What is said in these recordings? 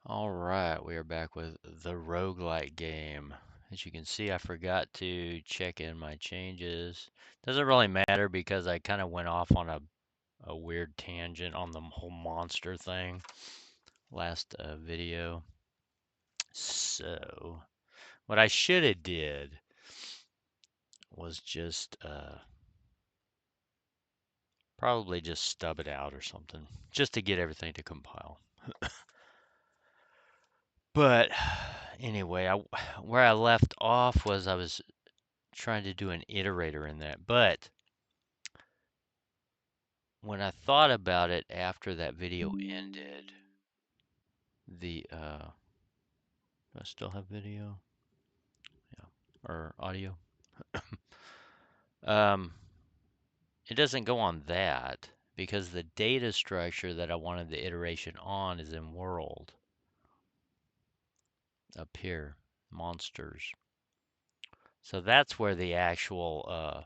All right, we are back with the roguelike game. As you can see, I forgot to check in my changes. Doesn't really matter because I kind of went off on a weird tangent on the whole monster thing last video. So, what I should have did was just probably just stub it out or something, just to get everything to compile. But anyway, where I left off was I was trying to do an iterator in that. But when I thought about it after that video ended, do I still have video? Yeah, or audio? Um, it doesn't go on that because the data structure that I wanted the iteration on is in world up here, monsters. So that's where the actual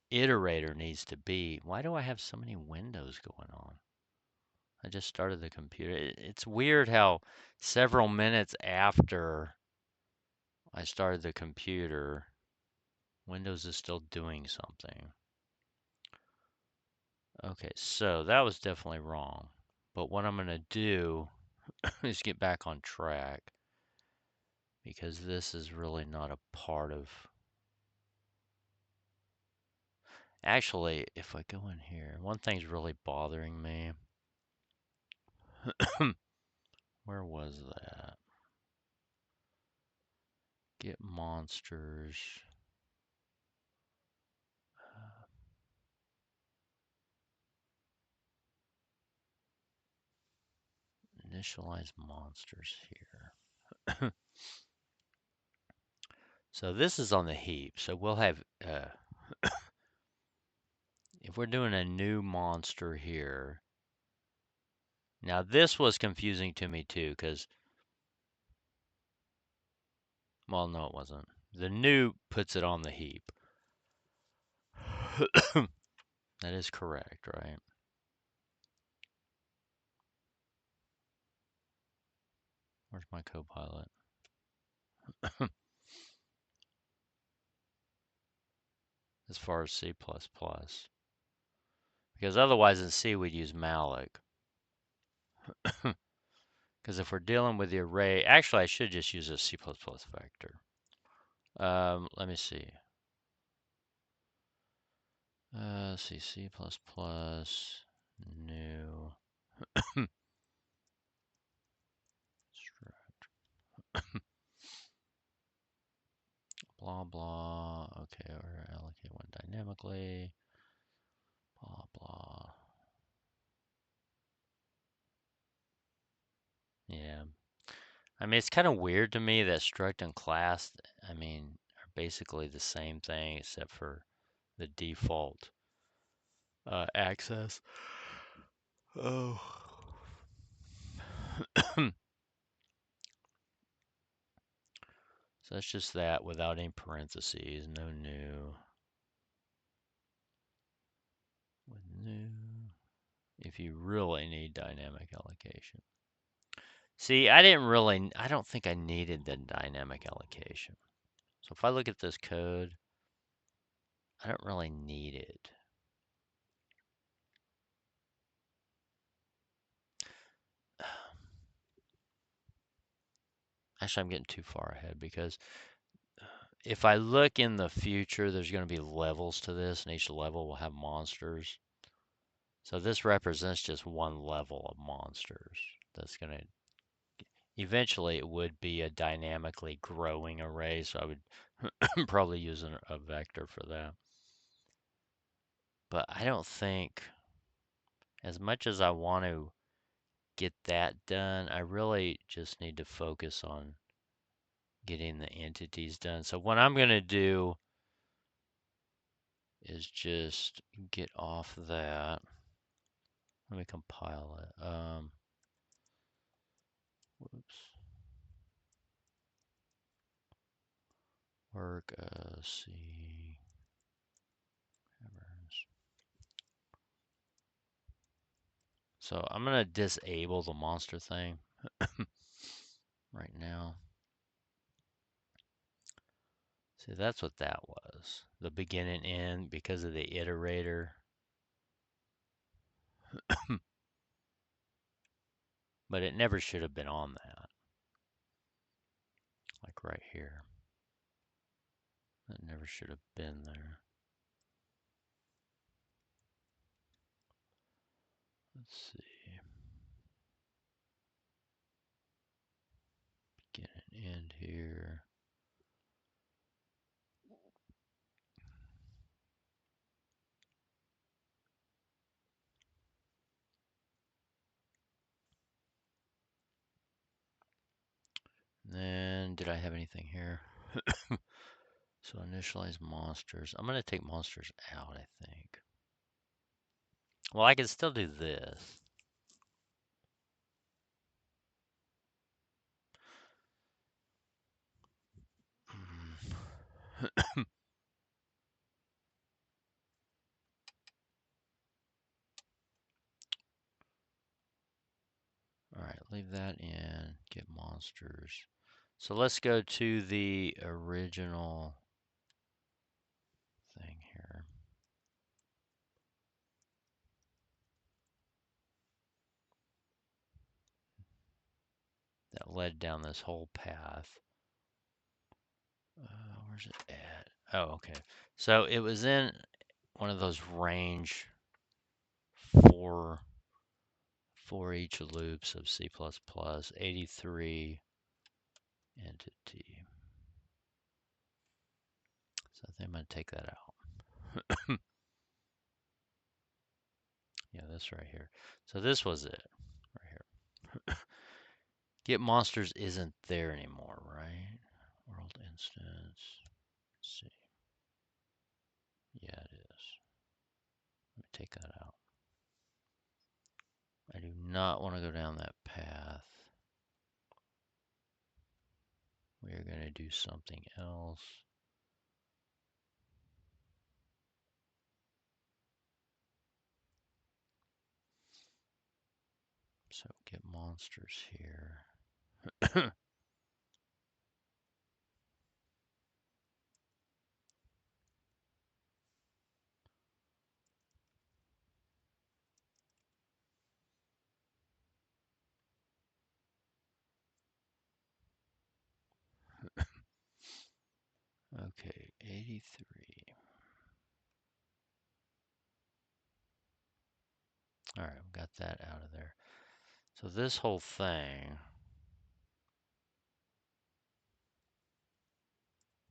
iterator needs to be. Why do I have so many windows going on? I just started the computer. It's weird how several minutes after I started the computer, Windows is still doing something. Okay, so that was definitely wrong. But what I'm going to do is get back on track because this is really not a part of. Actually, if I go in here, one thing's really bothering me. Where was that? Get monsters. Initialize monsters here. So this is on the heap. So we'll have, if we're doing a new monster here. Now this was confusing to me too, because, well, no, it wasn't. The new puts it on the heap. That is correct, right? Where's my copilot? As far as C++. Because otherwise in C we'd use malloc. Because if we're dealing with the array, actually I should just use a C++ vector. Let me see. C++, new, blah, blah. Okay, or allocate one dynamically, blah, blah. Yeah. I mean, it's kind of weird to me that struct and class, I mean, are basically the same thing except for the default access. Oh. So that's just that without any parentheses, no new. With new, if you really need dynamic allocation. See, I don't think I needed the dynamic allocation. So if I look at this code, I don't really need it. Actually, I'm getting too far ahead because if I look in the future, there's going to be levels to this, and each level will have monsters. So this represents just one level of monsters. That's going to eventually it would be a dynamically growing array, so I would probably use a vector for that. But I don't think, as much as I want to get that done, I really just need to focus on getting the entities done. So what I'm going to do is just get off that. Let me compile it. Whoops. Work C. So I'm going to disable the monster thing. right now. See, that's what that was. The begin and end because of the iterator. But it never should have been on that. Like right here. That never should have been there. Let's see. Begin and end here. And then, did I have anything here? So initialize monsters. I'm going to take monsters out, I think. Well, I can still do this. All right, leave that in. Get monsters. So let's go to the original thing here. That led down this whole path. Where's it at? Oh, okay. So it was in one of those range for each loops of C++, 83 entity. So I think I'm going to take that out. Yeah, this right here. So this was it right here. Get monsters isn't there anymore, right? World instance. Let's see. Yeah, it is. Let me take that out. I do not want to go down that path. We are going to do something else. So get monsters here. Okay, 83. All right, we got that out of there. So this whole thing,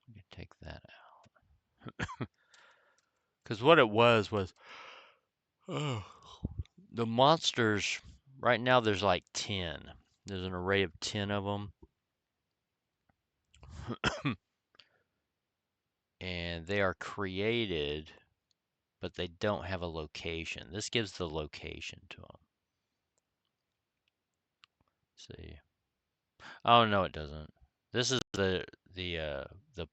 we can take that out. Because what it was oh, the monsters, right now there's like 10. There's an array of 10 of them. And they are created, but they don't have a location. This gives the location to them. See. Oh no, it doesn't. This is the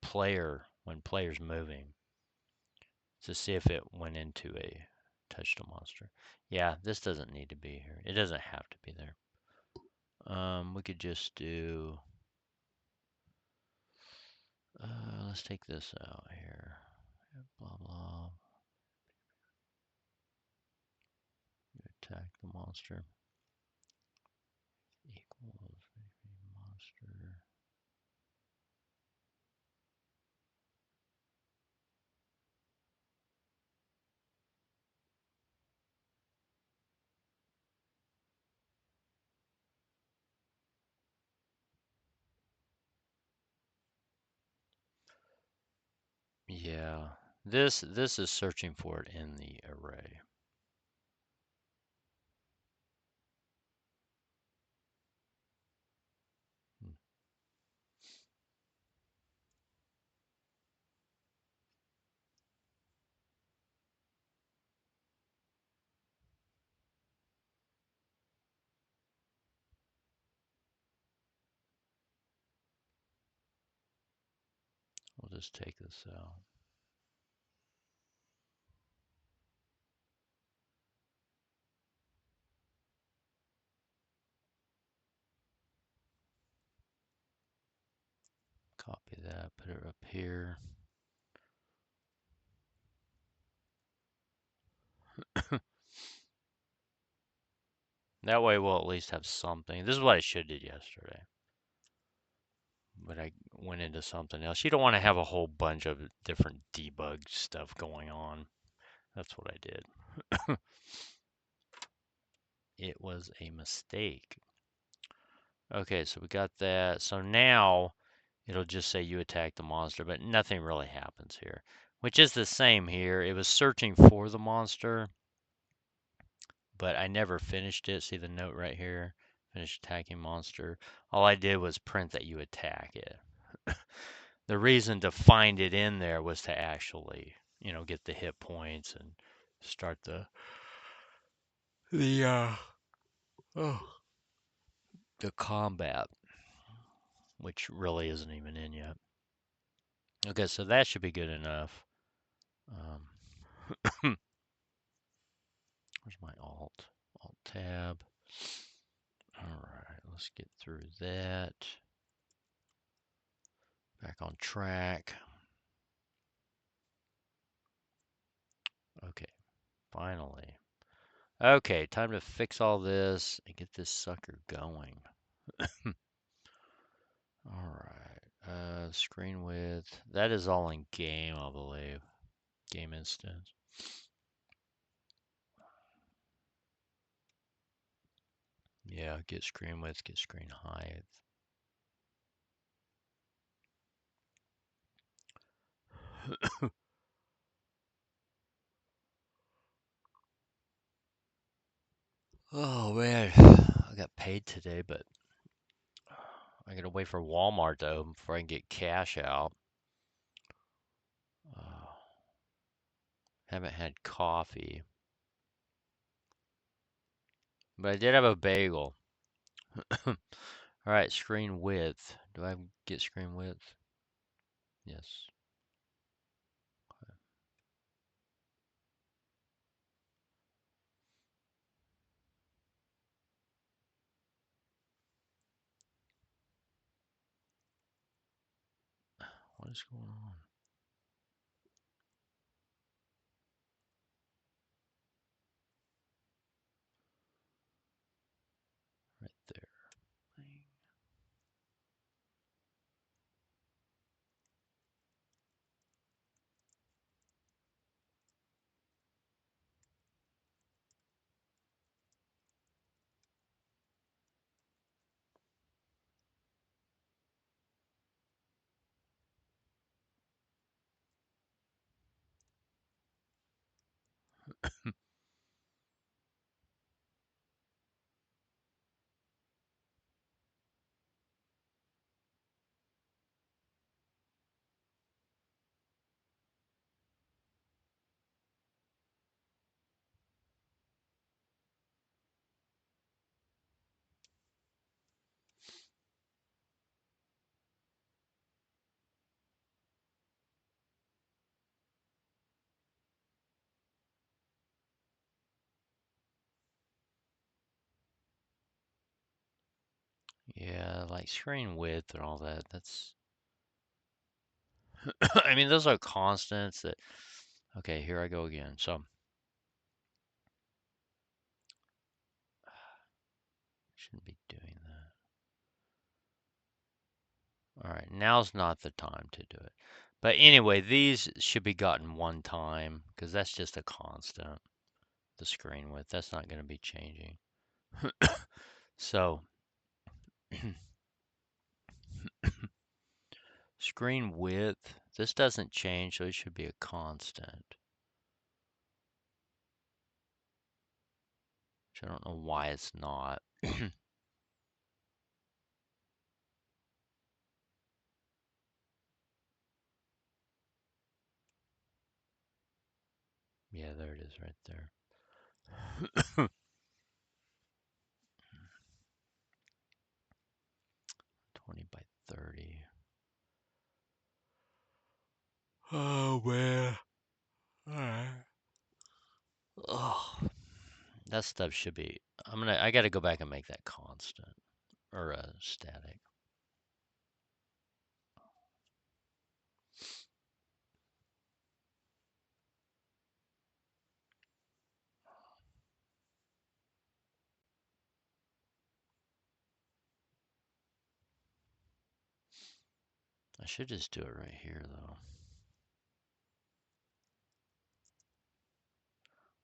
player when player's moving to see if it went into a touched a monster. Yeah, this doesn't need to be here. It doesn't have to be there. We could just do. Let's take this out here. Blah blah. Attack the monster. Equals monster. Yeah, this is searching for it in the array. Hmm. We'll just take this out. Copy that, put it up here. That way we'll at least have something. This is what I should have did yesterday. But I went into something else. You don't want to have a whole bunch of different debug stuff going on. That's what I did. It was a mistake. Okay, so we got that. So now it'll just say you attacked the monster, but nothing really happens here, which is the same here. It was searching for the monster, but I never finished it. See the note right here? Finish attacking monster. All I did was print that you attack it. The reason to find it in there was to actually, get the hit points and start the oh, the combat, which really isn't even in yet. Okay, so that should be good enough. Where's my alt? Alt tab. All right, let's get through that. Back on track. Okay, finally. Okay, time to fix all this and get this sucker going. All right, screen width. That is all in game, I believe. Game instance. Yeah, get screen width, get screen height. Oh man, I got paid today, but I gotta wait for Walmart to open before I can get cash out. Uh, haven't had coffee, but I did have a bagel. All right, screen width. Do I get screen width? Yes. What is going on? Right there. Yeah, like screen width and all that. That's, I mean, those are constants that, okay, here I go again. So, shouldn't be doing that. All right, now's not the time to do it. But anyway, these should be gotten one time because that's just a constant. The screen width, that's not going to be changing. So, screen width, this doesn't change, so it should be a constant. Which I don't know why it's not. Yeah, there it is right there. 20 by 30. Oh, man. All right. Oh, that stuff should be. I gotta go back and make that constant or static. I should just do it right here, though.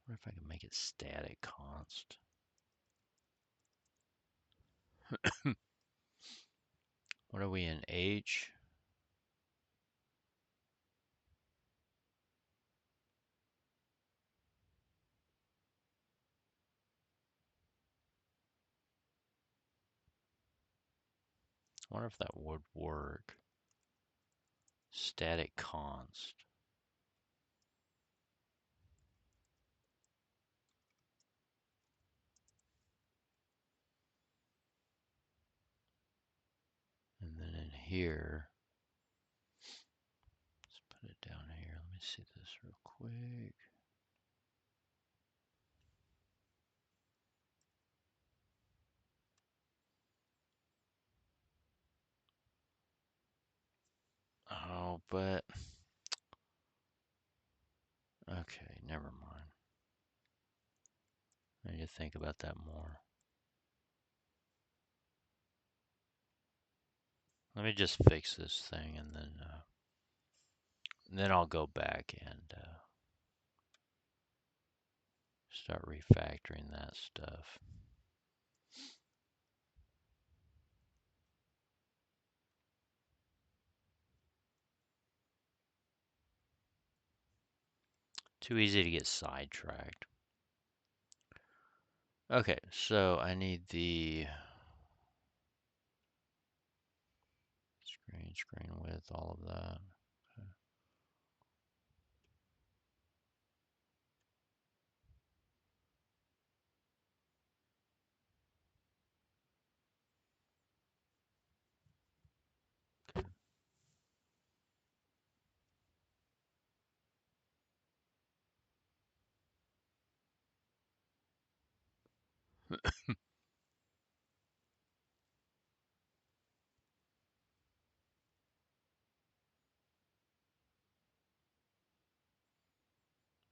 What if I can make it static const? What are we in H? I wonder if that would work. Static const. And then in here, let's put it down here. Let me see this real quick. Oh, but okay, never mind. I need to think about that more. Let me just fix this thing and then I'll go back and start refactoring that stuff. Too easy to get sidetracked. Okay, so I need the screen width, all of that. Okay.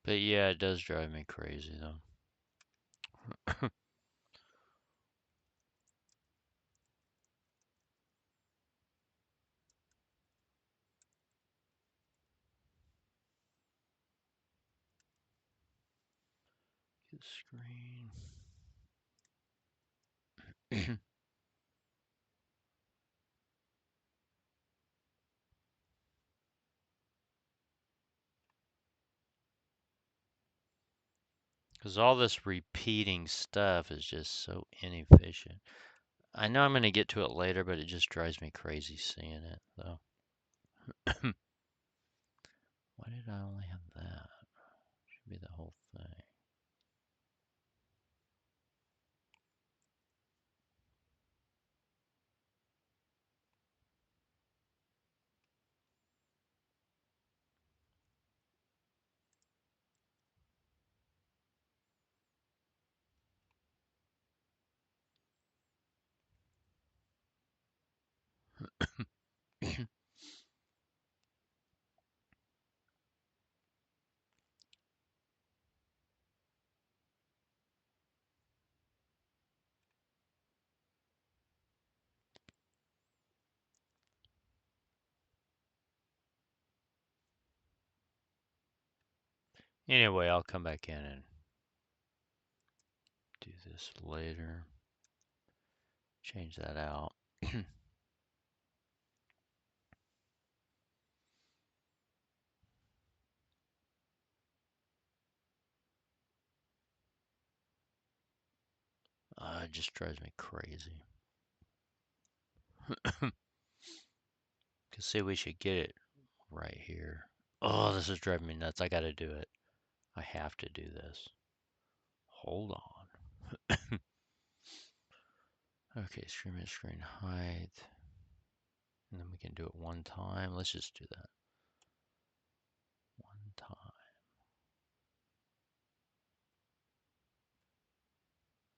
But yeah, it does drive me crazy though. Get screen. Because all this repeating stuff is just so inefficient. I know I'm going to get to it later, but it just drives me crazy seeing it, though. Why did I only have that? Should be the whole thing. Anyway, I'll come back in and do this later. Change that out. It just drives me crazy. Cause see, we should get it right here. Oh, this is driving me nuts. I gotta do it. I have to do this. Hold on. Okay, screen height. And then we can do it one time. Let's just do that. One time.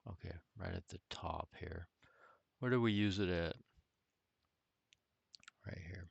Okay, right at the top here. Where do we use it at? Right here.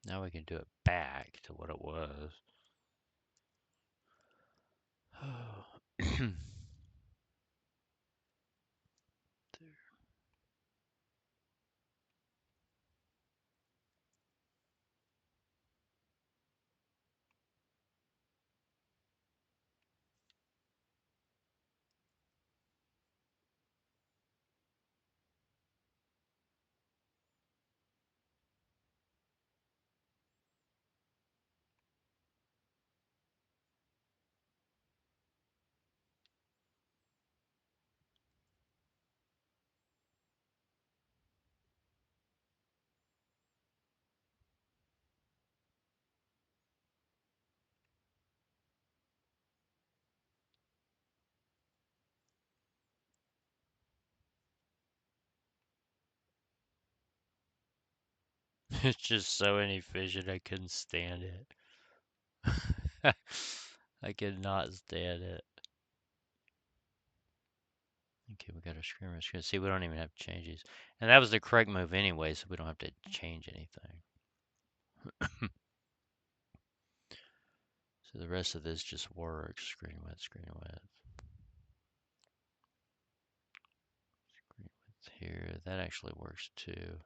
Now we can do it back to what it was. There. It's just so inefficient, I couldn't stand it. I could not stand it. Okay, we got our screen screen. See, we don't even have to change these. And that was the correct move anyway, so we don't have to change anything. So the rest of this just works. Screen width, screen width. Screen width here. That actually works too.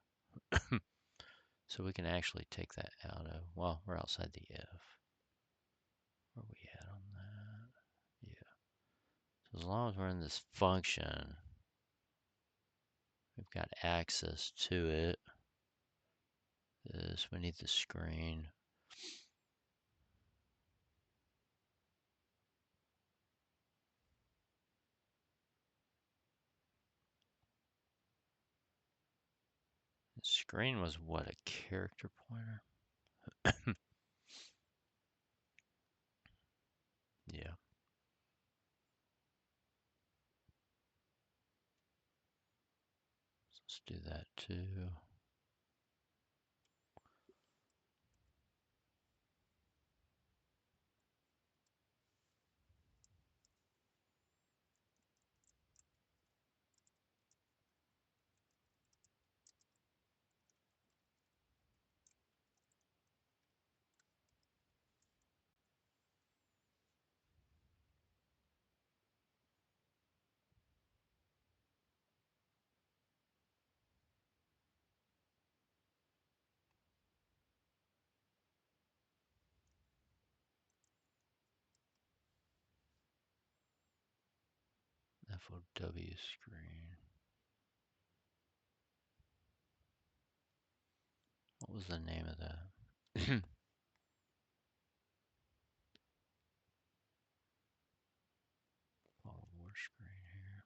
So we can actually take that out of, well, we're outside the if. Where are we at on that? Yeah. So as long as we're in this function, we've got access to it. This, we need the screen. The screen was what, a character pointer? Yeah. So let's do that too. FOW screen. What was the name of that? Follower screen here.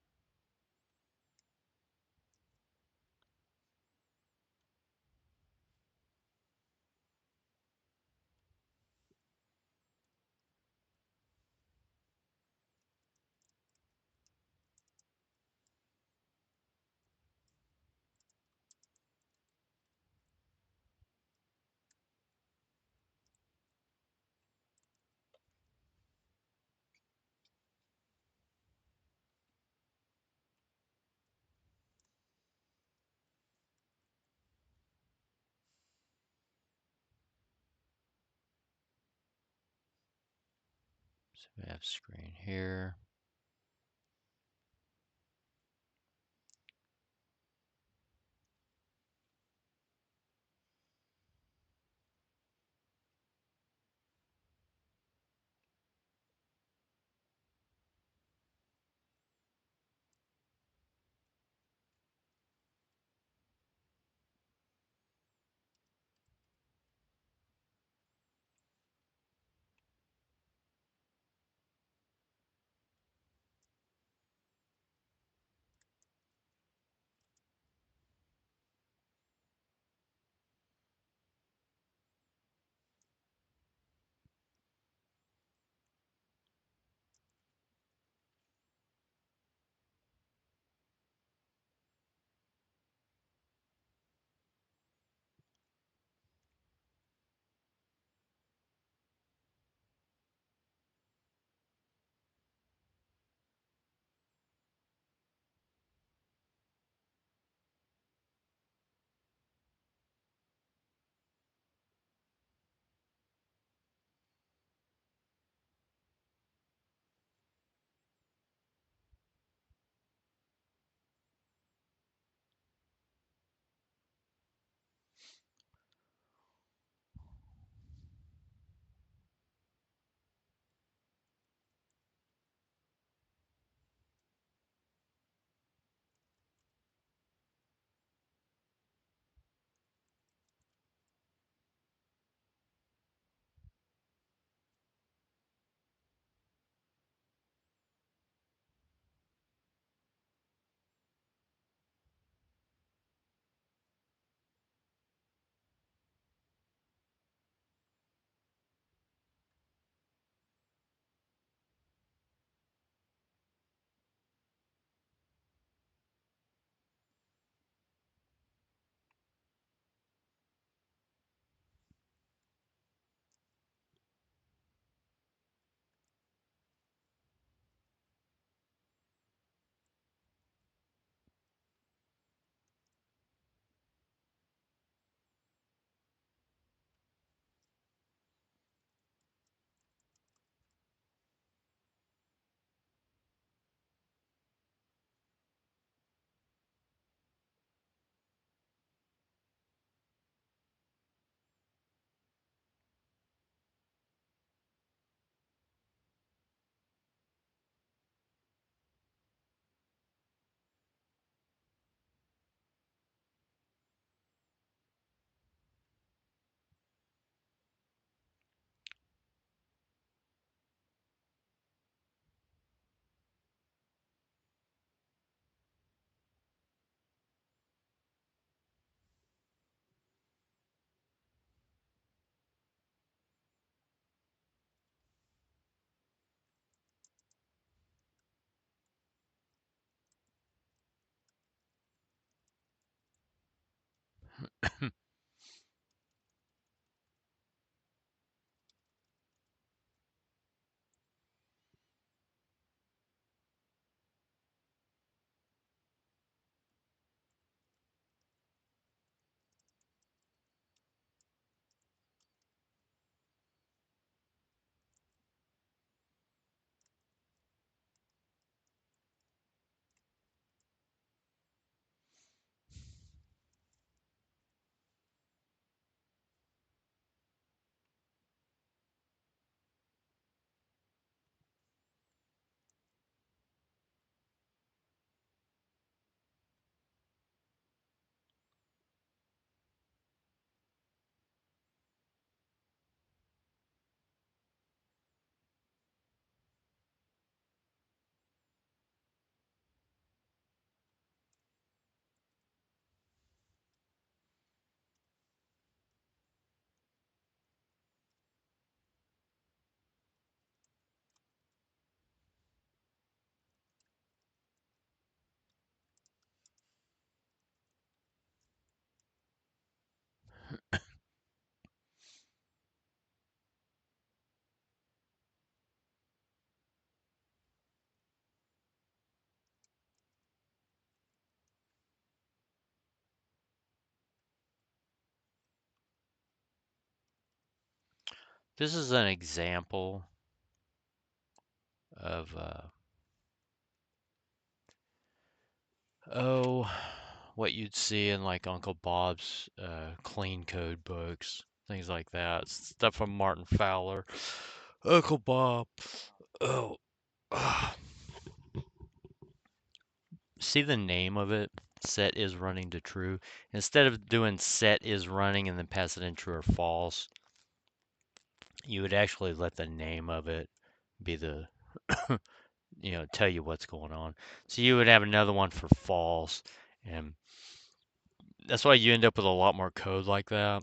So we have screen here. This is an example of what you'd see in like Uncle Bob's clean code books, things like that. Stuff from Martin Fowler. Uncle Bob. Oh, see the name of it? Set is running to true. Instead of doing set is running and then pass it in true or false, you would actually let the name of it be the, tell you what's going on. So you would have another one for false, and that's why you end up with a lot more code like that.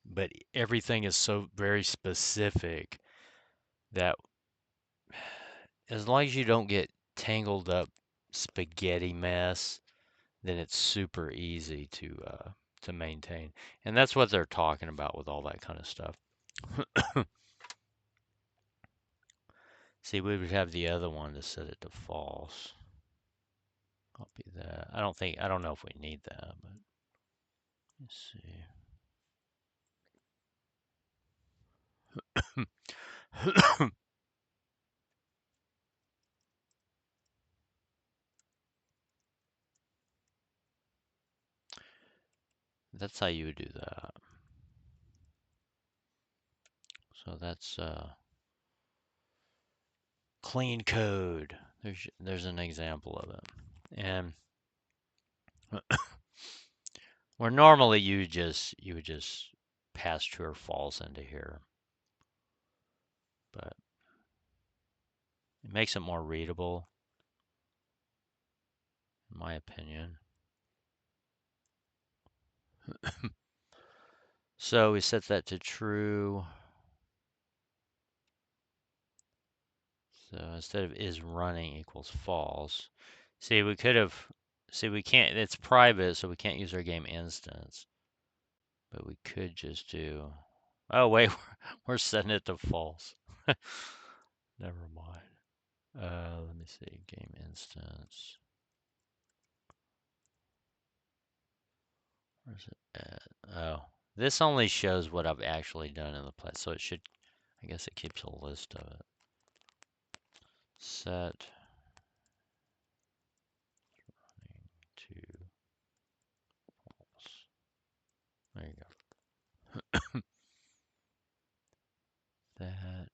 But everything is so very specific that as long as you don't get tangled up spaghetti mess, then it's super easy to maintain. And that's what they're talking about with all that kind of stuff. See, we would have the other one to set it to false. Copy that. I don't know if we need that, but let's see. That's how you would do that. So that's clean code. There's an example of it. And where normally you would just pass true or false into here, but it makes it more readable, in my opinion. So we set that to true. So instead of is running equals false. See, we could have, see, we can't, it's private, so we can't use our game instance. But we could just do, oh wait, we're setting it to false. Never mind. Let me see, game instance. Where's it at? Oh, this only shows what I've actually done in the play, so it should, I guess it keeps a list of it. Set running to false. There you go. That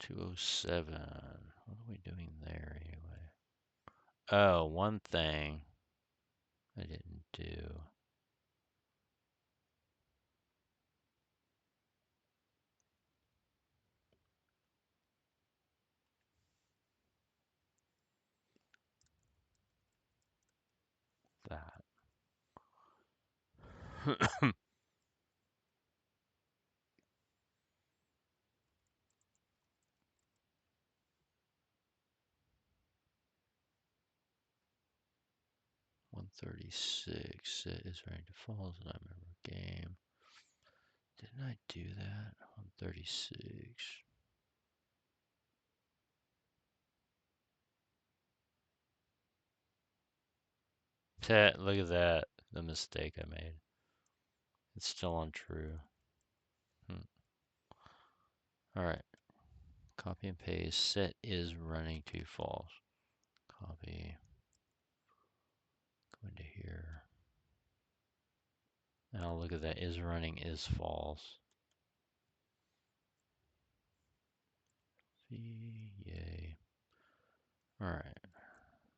207. What are we doing there anyway? Oh, one thing I didn't do. That. 136 is ready to falls, and I remember game. Didn't I do that? 136. Look at that. The mistake I made. It's still untrue. Alright. Copy and paste. Set is running to false. Copy. Go into here. Now look at that. Is running is false. Yay. Alright.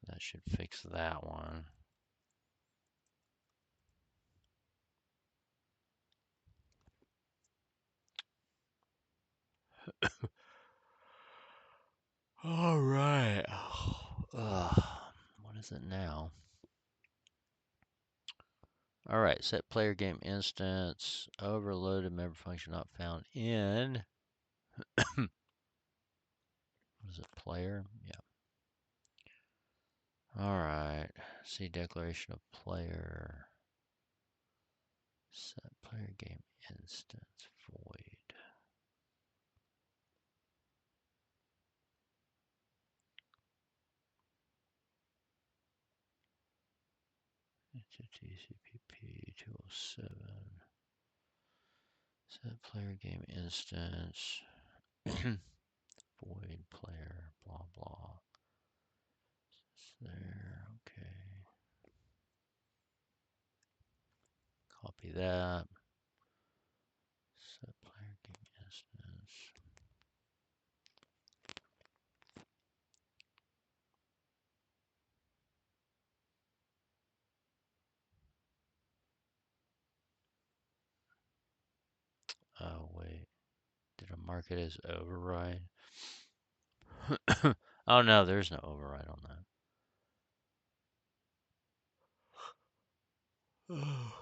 That should fix that one. Alright. Doesn't now. All right, set player game instance, overloaded member function not found in, what is it, player? Yeah. All right, see declaration of player, set player game instance, void. TCP 207, set player game instance, void player, blah, blah. There, okay. Copy that. Set player game instance. Oh, wait. Did I mark it as override? Oh, no, there's no override on that. Oh.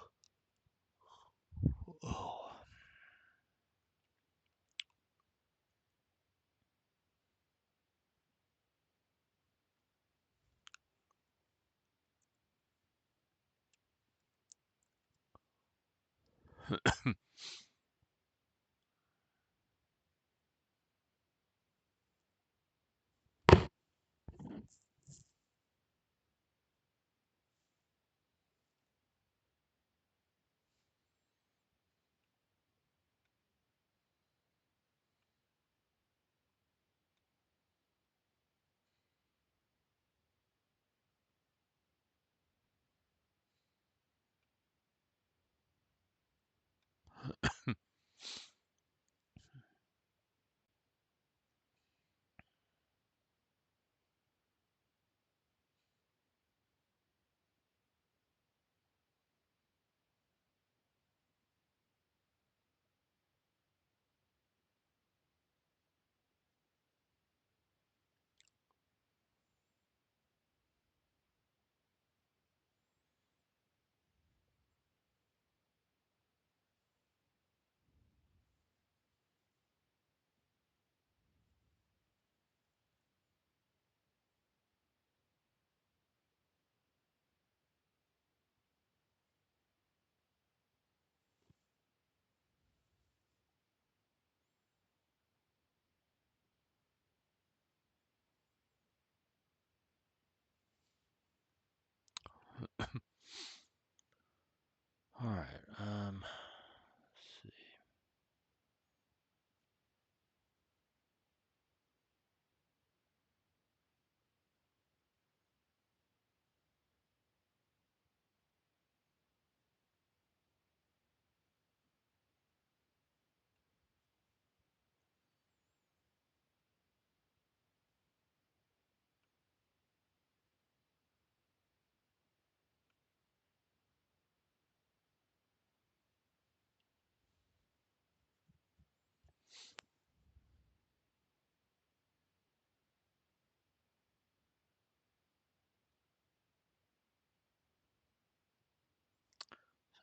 All right. Let's see.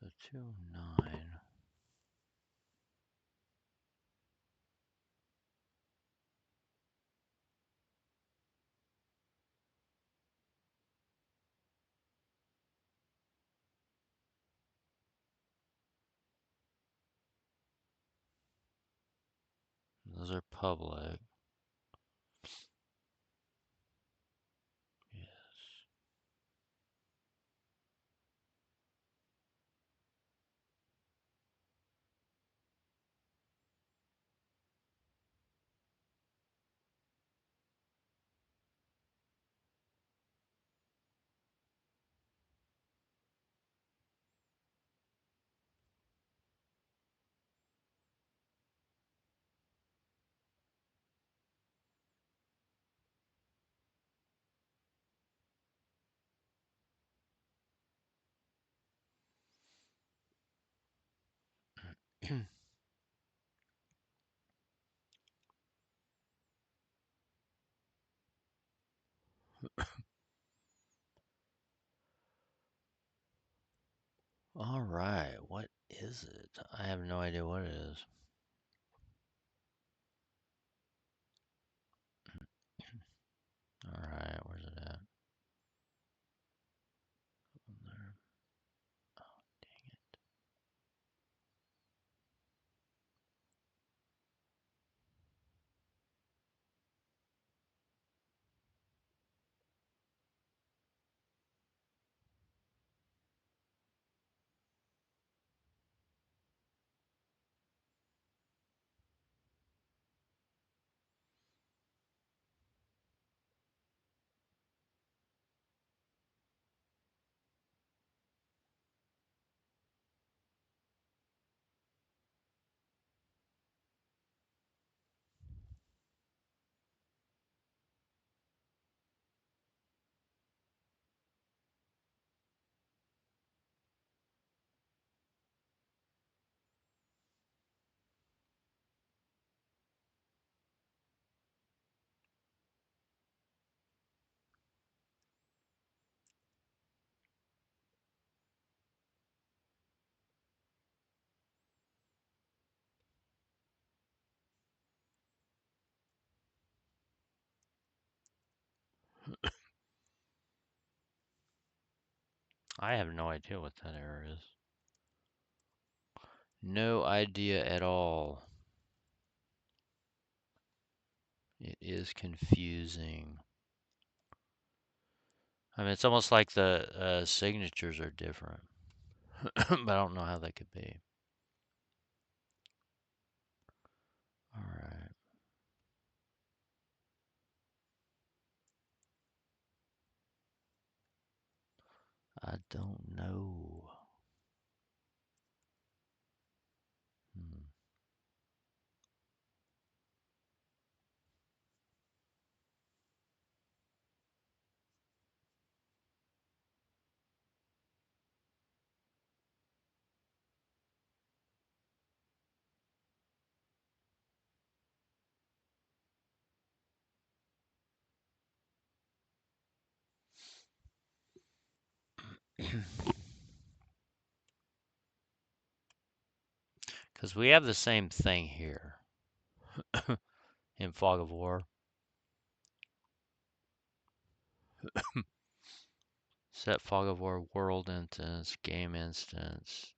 So 209. Those are public. Yes. All right, what is it? I have no idea what it is. All right, where's it at? There. Oh, dang it. I have no idea what that error is. No idea at all. It is confusing. I mean, it's almost like the signatures are different, but I don't know how that could be. All right. I don't know. Hmm. Because we have the same thing here in Fog of War. Set Fog of War world instance, game instance.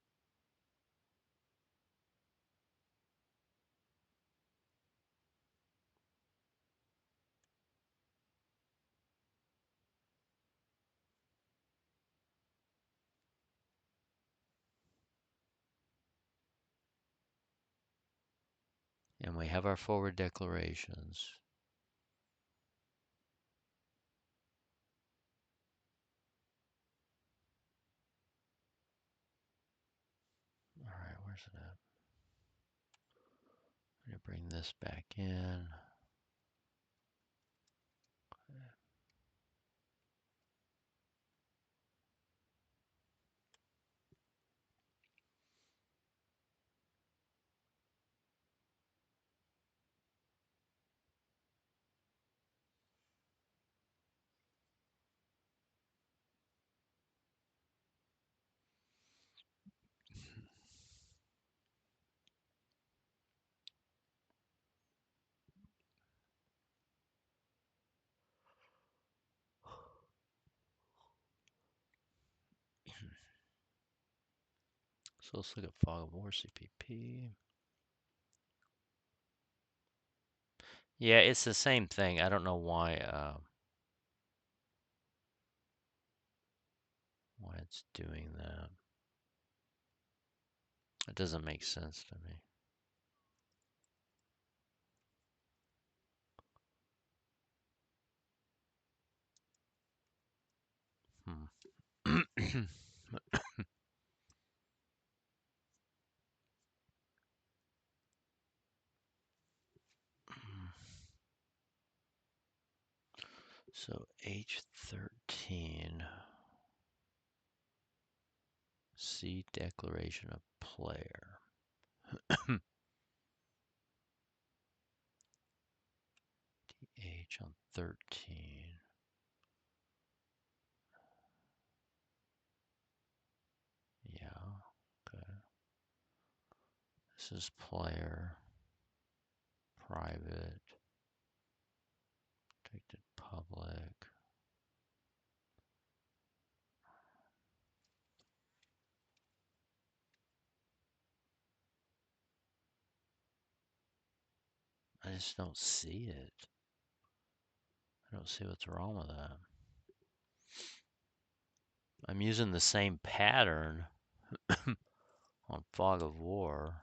And we have our forward declarations. All right, where's it at? I'm going to bring this back in. So let's look at Fog of War CPP. Yeah, it's the same thing. I don't know why it's doing that. It doesn't make sense to me. Hmm. So H13, C declaration of player. DH on 13. Yeah. This is player, private, protected public. I just don't see it. I don't see what's wrong with that. I'm using the same pattern on Fog of War.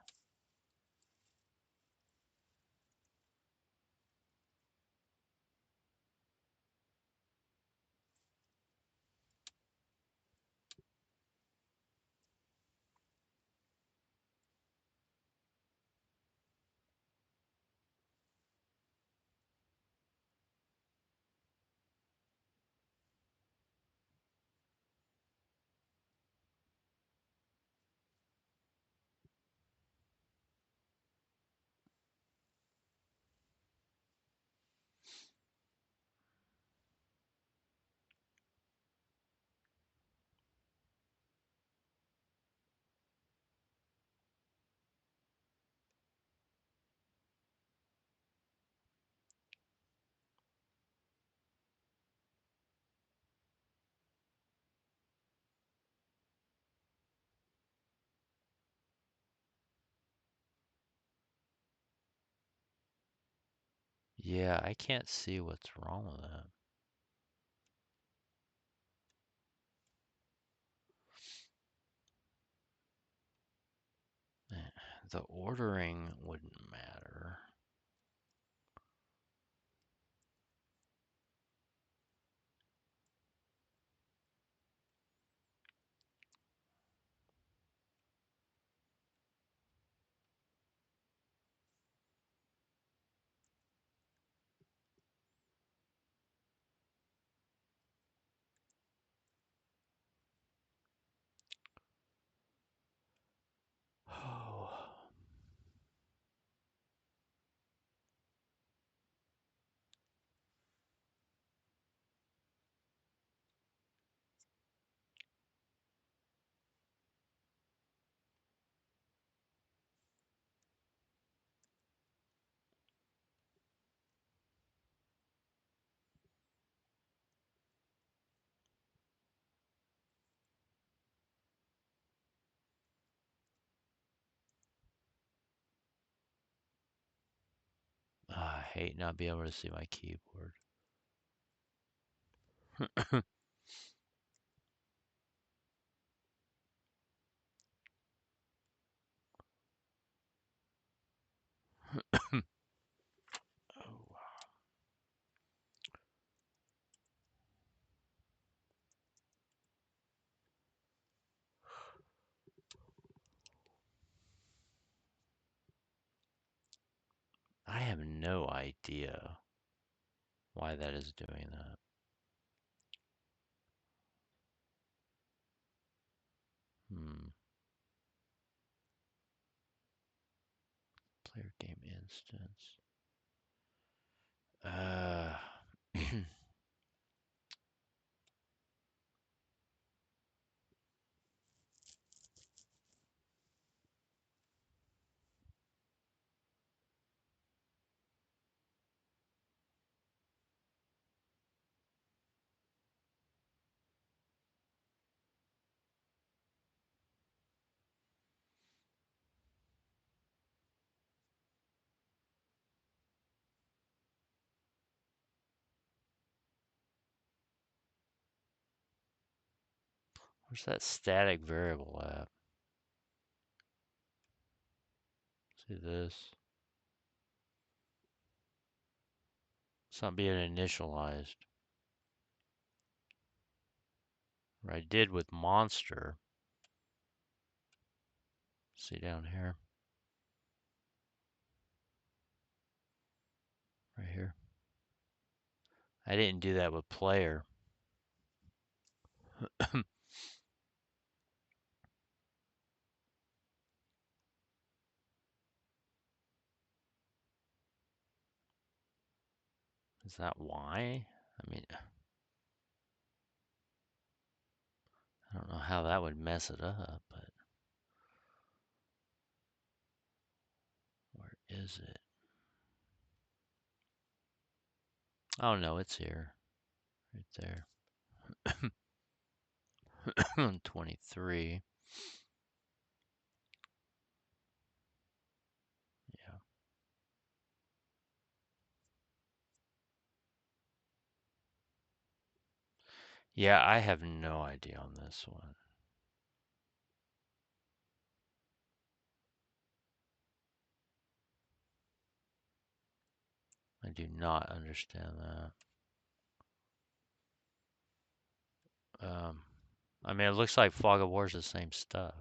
Yeah, I can't see what's wrong with that. The ordering wouldn't matter. Oh, I hate not being able to see my keyboard. Oh, I have no idea why that is doing that. Player game instance. Where's that static variable at? See this? It's not being initialized. What I did with monster. See down here? Right here. I didn't do that with player. Is that why? I mean, I don't know how that would mess it up, but is it? Oh no, it's here. Right there. 23. Yeah. Yeah, I have no idea on this one. I do not understand that. I mean, it looks like Fog of War is the same stuff.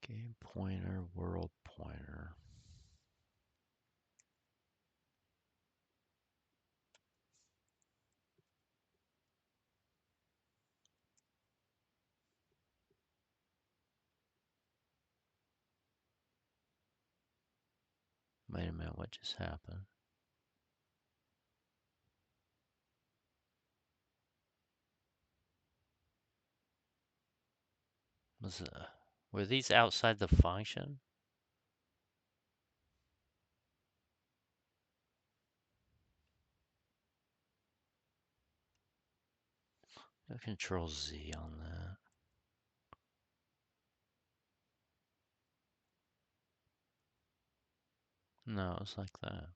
Game pointer, world pointer. Wait a minute, what just happened? Was were these outside the function? No Control Z on that. No, it's like that.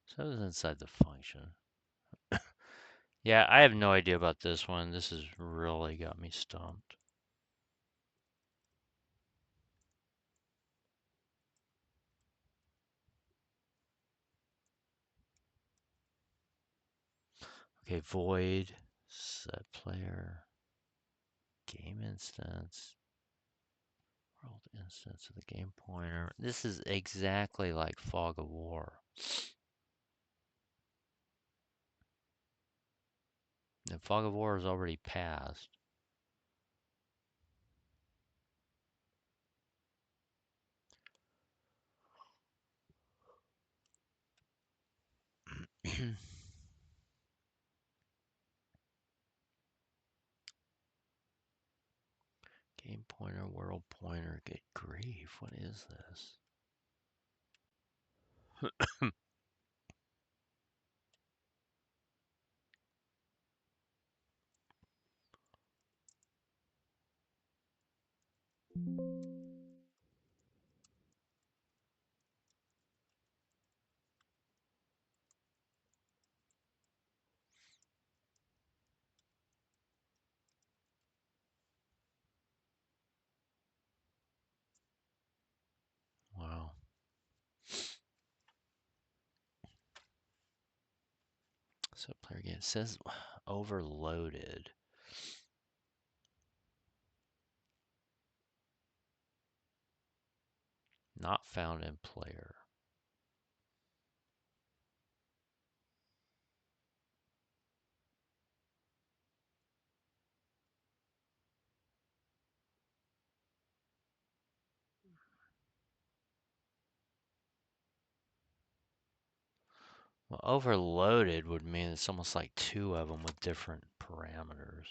So it was inside the function. Yeah, I have no idea about this one. This has really got me stumped. Okay, void, set player, game instance, world instance of the game pointer. This is exactly like Fog of War. And Fog of War is already passed. Game pointer, world pointer, good grief, what is this? Wow. So player game says overloaded. Not found in player. Well, overloaded would mean it's almost like two of them with different parameters.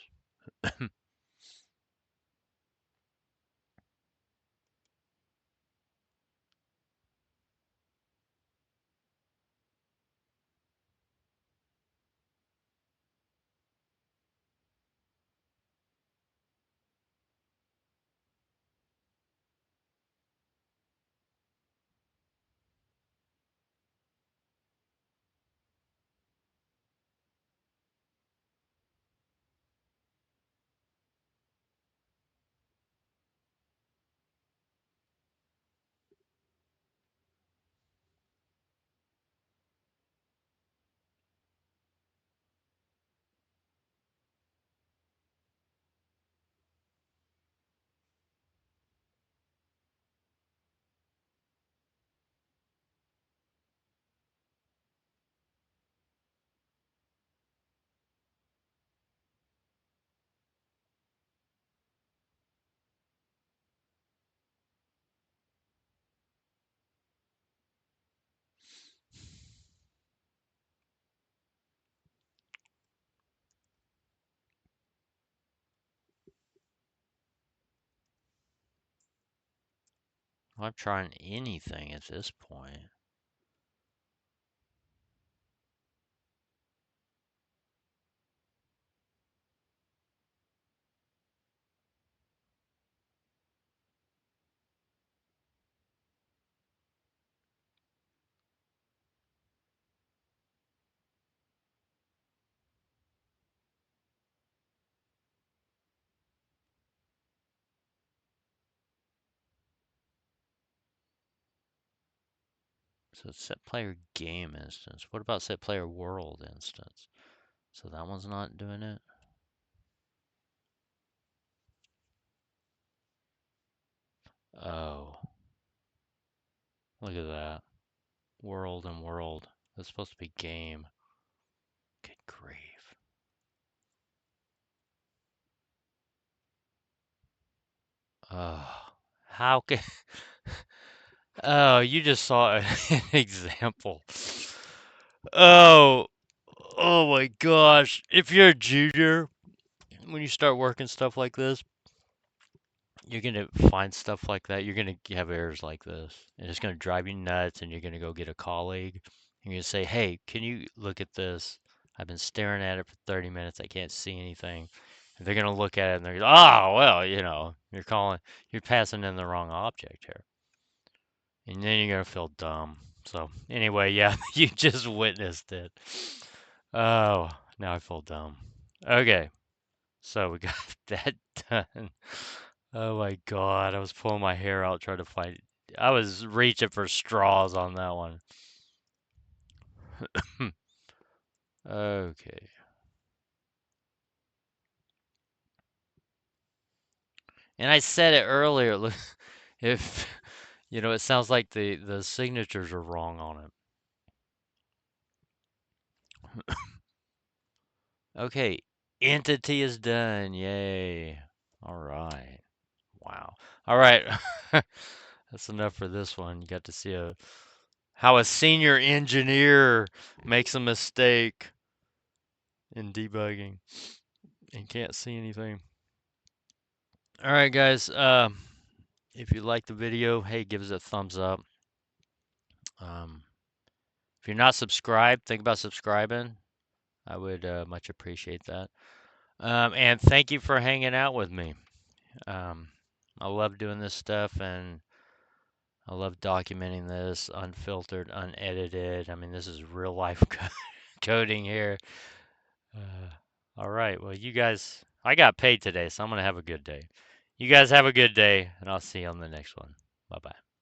I'm trying anything at this point. So it's set player game instance. What about set player world instance? So that one's not doing it? Oh, look at that. World and world. That's supposed to be game. Good grief. Oh, how can... Oh, you just saw an example. Oh, oh my gosh. If you're a junior, when you start working stuff like this, you're gonna find stuff like that. You're gonna have errors like this, and it's gonna drive you nuts. And you're gonna go get a colleague. And you're gonna say, "Hey, can you look at this? I've been staring at it for 30 minutes. I can't see anything." And they're gonna look at it and they're, "Oh, well, you're passing in the wrong object here." And then you're gonna feel dumb. So anyway, yeah, you just witnessed it. Oh, now I feel dumb. Okay, so we got that done. Oh my God, I was pulling my hair out trying to find. I was reaching for straws on that one. Okay. And I said it earlier. Look, if it sounds like the signatures are wrong on it. Okay, entity is done. Yay. All right. Wow. All right. That's enough for this one. You got to see how a senior engineer makes a mistake in debugging and can't see anything. All right, guys. If you like the video, hey, give us a thumbs up. Um, if you're not subscribed, think about subscribing. I would much appreciate that. And thank you for hanging out with me. Um, I love doing this stuff, and I love documenting this unfiltered, unedited. I mean, this is real life coding here. Uh, all right. Well, you guys, I got paid today, so I'm going to have a good day. You guys have a good day, and I'll see you on the next one. Bye bye.